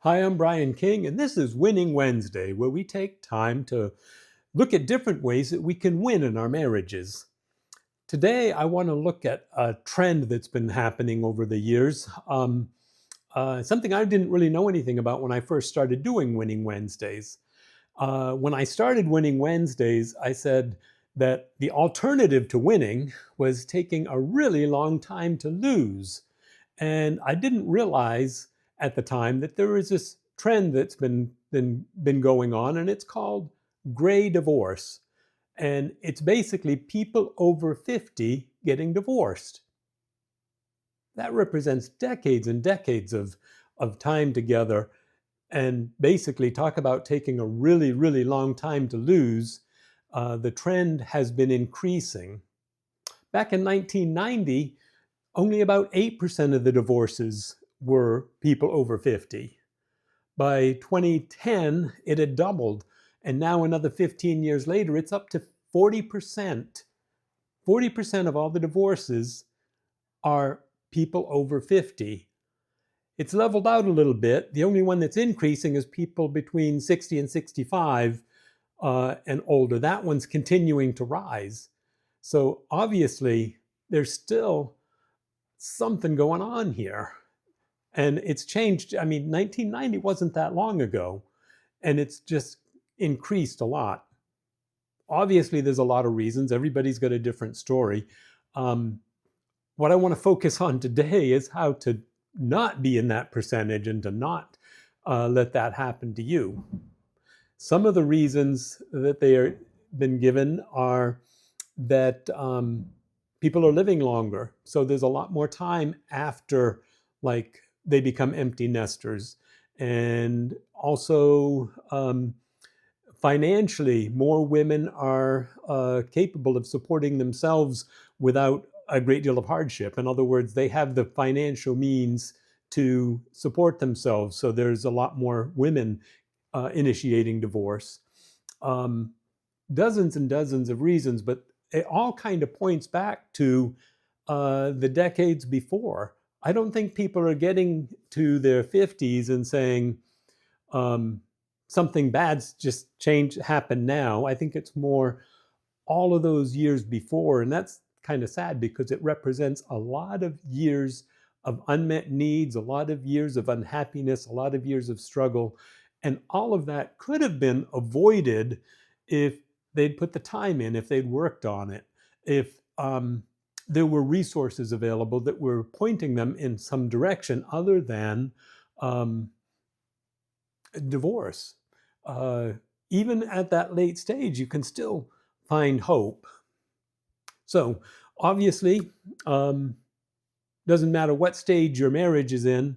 Hi, I'm Brian King, and this is Winning Wednesday, where we take time to look at different ways that we can win in our marriages. Today, I want to look at a trend that's been happening over the years, something I didn't really know anything about when I first started doing Winning Wednesdays. When I started Winning Wednesdays, I said that the alternative to winning was taking a really long time to lose. And I didn't realize at the time that there is this trend that's been going on, and it's called gray divorce. And it's basically people over 50 getting divorced. That represents decades and decades of time together. And basically, talk about taking a really, really long time to lose. The trend has been increasing. Back in 1990, only about 8% of the divorces were people over 50. By 2010, it had doubled. And now, another 15 years later, it's up to 40%. 40% of all the divorces are people over 50. It's leveled out a little bit. The only one that's increasing is people between 60 and 65 and older. That one's continuing to rise. So obviously, there's still something going on here. And it's changed. I mean, 1990 wasn't that long ago, and it's just increased a lot. Obviously, there's a lot of reasons. Everybody's got a different story. What I want to focus on today is how to not be in that percentage and to not let that happen to you. Some of the reasons that they are been given are that people are living longer. So there's a lot more time after, like, they become empty nesters. And also, financially, more women are capable of supporting themselves without a great deal of hardship. In other words, they have the financial means to support themselves. So there's a lot more women initiating divorce. Dozens and dozens of reasons, but it all kind of points back to the decades before. I don't think people are getting to their 50s and saying something bad's just happened now. I think it's more all of those years before, and that's kind of sad because it represents a lot of years of unmet needs, a lot of years of unhappiness, a lot of years of struggle, and all of that could have been avoided if they'd put the time in, if they'd worked on it, if there were resources available that were pointing them in some direction other than divorce. Even at that late stage, you can still find hope. So obviously, doesn't matter what stage your marriage is in,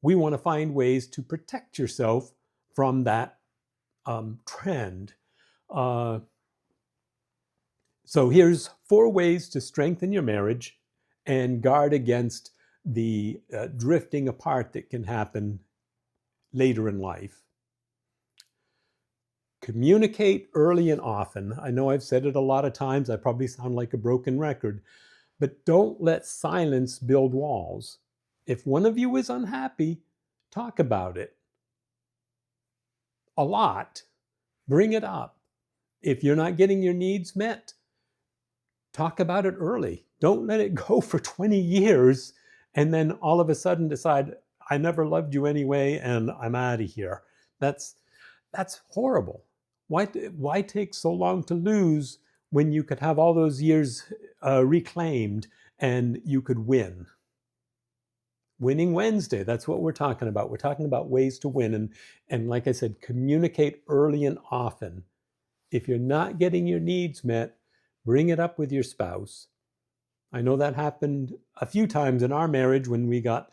we want to find ways to protect yourself from that trend. So here's 4 ways to strengthen your marriage and guard against the drifting apart that can happen later in life. Communicate early and often. I know I've said it a lot of times. I probably sound like a broken record, but don't let silence build walls. If one of you is unhappy, talk about it. A lot. Bring it up. If you're not getting your needs met, talk about it early. Don't let it go for 20 years and then all of a sudden decide, I never loved you anyway and I'm out of here. That's horrible. Why take so long to lose when you could have all those years reclaimed and you could win? Winning Wednesday, that's what we're talking about. We're talking about ways to win. And like I said, communicate early and often. If you're not getting your needs met, bring it up with your spouse. I know that happened a few times in our marriage when we got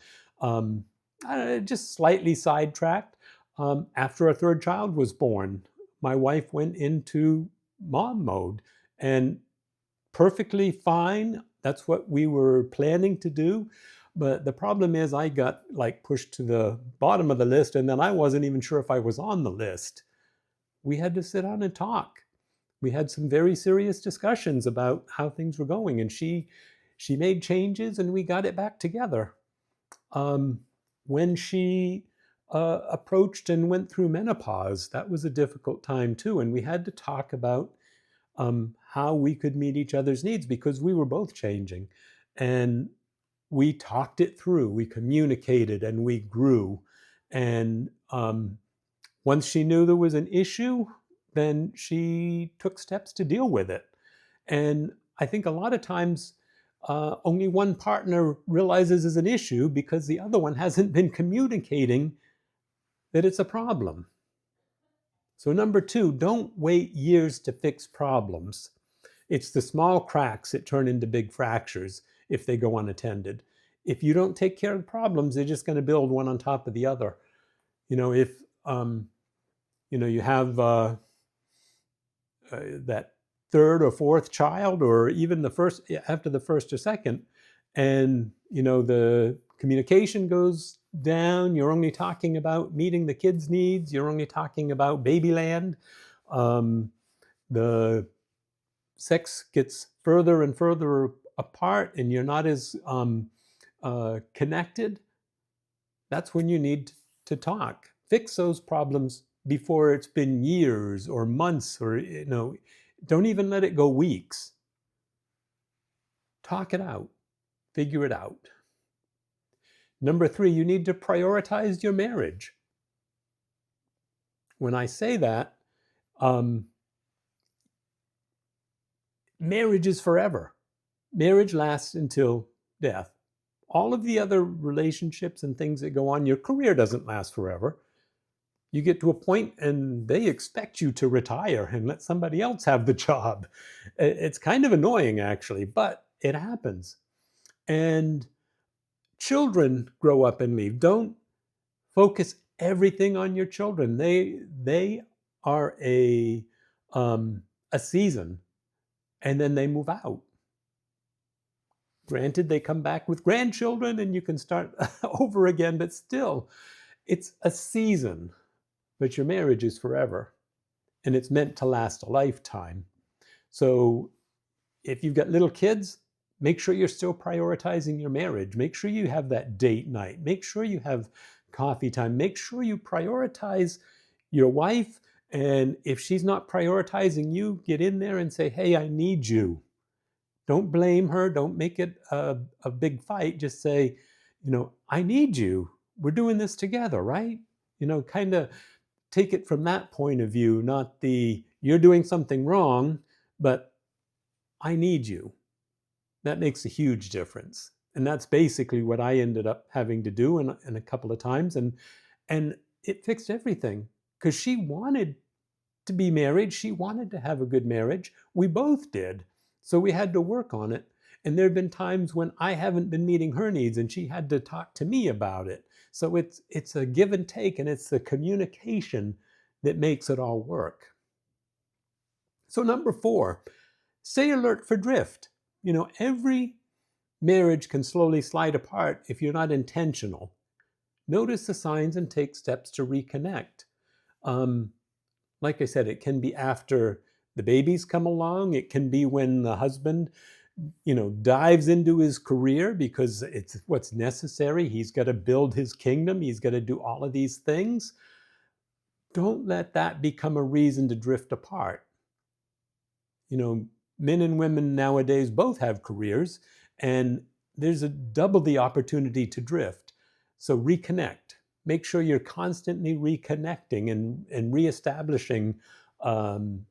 just slightly sidetracked. After our 3rd child was born, my wife went into mom mode, and perfectly fine. That's what we were planning to do. But the problem is I got pushed to the bottom of the list, and then I wasn't even sure if I was on the list. We had to sit down and talk. We had some very serious discussions about how things were going, and she made changes and we got it back together. When she approached and went through menopause. That was a difficult time too, and we had to talk about how we could meet each other's needs because we were both changing. And we talked it through, we communicated, and we grew. And once she knew there was an issue, then she took steps to deal with it. And I think a lot of times only one partner realizes it's an issue because the other one hasn't been communicating that it's a problem. So, number two, don't wait years to fix problems. It's the small cracks that turn into big fractures if they go unattended. If you don't take care of problems, they're just going to build one on top of the other. If you have that third or fourth child, or even the first after the first or second, and the communication goes down, you're only talking about meeting the kids' needs, you're only talking about babyland, the sex gets further and further apart, and you're not as connected, that's when you need to talk. Fix those problems before it's been years or months, or don't even let it go weeks. Talk it out. Figure it out. Number three, you need to prioritize your marriage. When I say that, marriage is forever. Marriage lasts until death. All of the other relationships and things that go on, your career doesn't last forever. You get to a point and they expect you to retire and let somebody else have the job. It's kind of annoying, actually, but it happens. And children grow up and leave. Don't focus everything on your children. They are a season, and then they move out. Granted, they come back with grandchildren and you can start over again, but still, it's a season. But your marriage is forever, and it's meant to last a lifetime. So if you've got little kids, make sure you're still prioritizing your marriage. Make sure you have that date night. Make sure you have coffee time. Make sure you prioritize your wife. And if she's not prioritizing you, get in there and say, hey, I need you. Don't blame her. Don't make it a big fight. Just say, I need you. We're doing this together, right? Kind of take it from that point of view, not the you're doing something wrong, but I need you. That makes a huge difference. And that's basically what I ended up having to do in a couple of times. And it fixed everything because she wanted to be married. She wanted to have a good marriage. We both did. So we had to work on it. And there have been times when I haven't been meeting her needs and she had to talk to me about it. So it's a give and take, and it's the communication that makes it all work. So number four, stay alert for drift. Every marriage can slowly slide apart if you're not intentional. Notice the signs and take steps to reconnect. Like I said, it can be after the babies come along. It can be when the husband dives into his career because it's what's necessary. He's got to build his kingdom. He's got to do all of these things. Don't let that become a reason to drift apart. Men and women nowadays both have careers, and there's double the opportunity to drift. So reconnect. Make sure you're constantly reconnecting and reestablishing all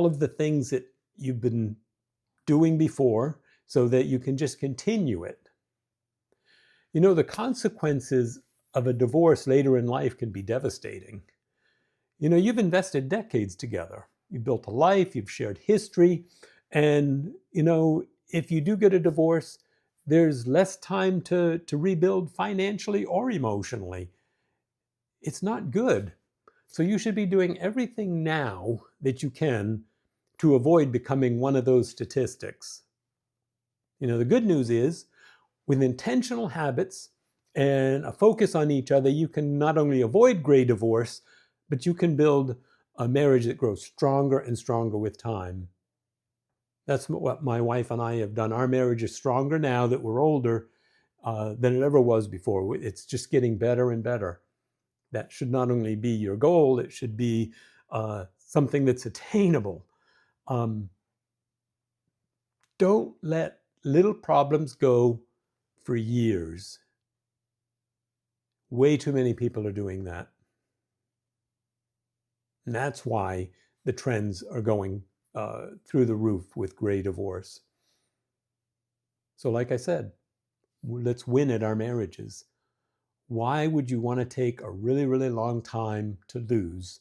of the things that you've been doing before so that you can just continue it. The consequences of a divorce later in life can be devastating. You've invested decades together. You've built a life, you've shared history, and if you do get a divorce, there's less time to rebuild financially or emotionally. It's not good. So you should be doing everything now that you can to avoid becoming one of those statistics. The good news is, with intentional habits and a focus on each other, you can not only avoid gray divorce, but you can build a marriage that grows stronger and stronger with time. That's what my wife and I have done. Our marriage is stronger now that we're older than it ever was before. It's just getting better and better. That should not only be your goal, it should be something that's attainable. Don't let little problems go for years. Way too many people are doing that. And that's why the trends are going through the roof with gray divorce. So, like I said, let's win at our marriages. Why would you want to take a really, really long time to lose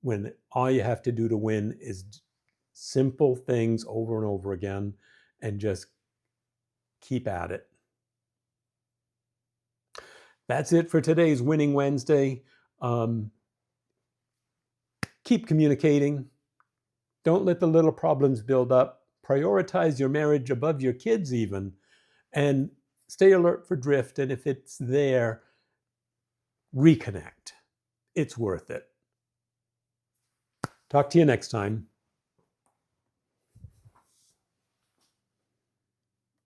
when all you have to do to win is simple things over and over again and just keep at it? That's it for today's Winning Wednesday. Keep communicating. Don't let the little problems build up. Prioritize your marriage above your kids even, and stay alert for drift. And if it's there, reconnect. It's worth it. Talk to you next time.